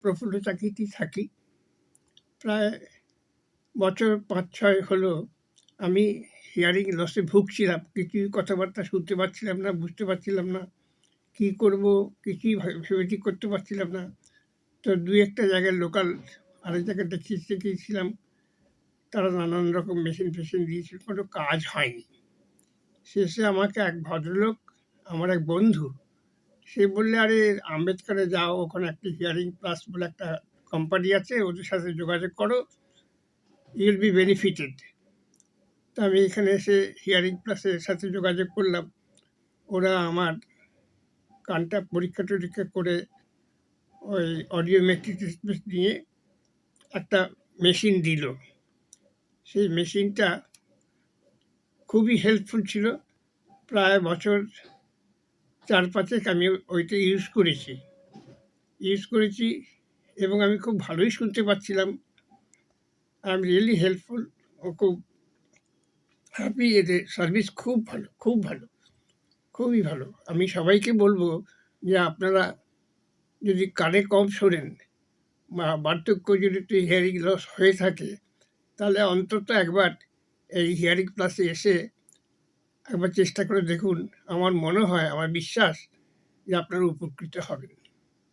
প্রফুল্ল চাকিতেই থাকি। প্রায় বছর ৫-৬ হলো আমি হিয়ারিং লসে ভুগছিলাম। কিছুই কথাবার্তা শুনতে পাচ্ছিলাম না, বুঝতে পারছিলাম না। কী করব কিছুই ভেবে ঠিক করতে পারছিলাম না। তো ২-১টা জায়গায় লোকাল আরেক জায়গায় দেখিয়েছিলাম। তারা নানান রকম মেশিন-টেশিন দিয়েছিল, কোনো কাজ হয়নি। শেষে আমাকে এক ভদ্রলোক, আমার এক বন্ধু, সে বললে, "আরে আম্বেদকরে যাও, ওখানে একটা হিয়ারিং প্লাস বলে একটা কোম্পানি আছে, ওদের সাথে যোগাযোগ করো, ইউ উইল বি বেনিফিটেড।" তো আমি এখানে এসে হিয়ারিং প্লাসের সাথে যোগাযোগ করলাম। ওরা আমার কানটা পরীক্ষা-টরীক্ষা করে ওই অডিওমেট্রিক টেস্ট নিয়ে একটা মেশিন দিল। সেই মেশিনটা খুবই হেল্পফুল ছিল। প্রায় বছর ৪-৫ আমি ওইটা ইউজ করেছি এবং আমি খুব ভালোই শুনতে পাচ্ছিলাম। আই এম রিয়েলি হেল্পফুল ও খুব হ্যাপি। এদের সার্ভিস খুব ভালো, খুব ভালো, খুবই ভালো। আমি সবাইকে বলব যে আপনারা যদি কানে কম শোনেন বা বার্ধক্যজনিত হিয়ারিং লস হয়ে থাকে, তাহলে অন্তত একবার এই হিয়ারিং প্লাসে এসে একবার চেষ্টা করে দেখুন। আমার মনে হয়, আমার বিশ্বাস যে আপনারা উপকৃত হবেন।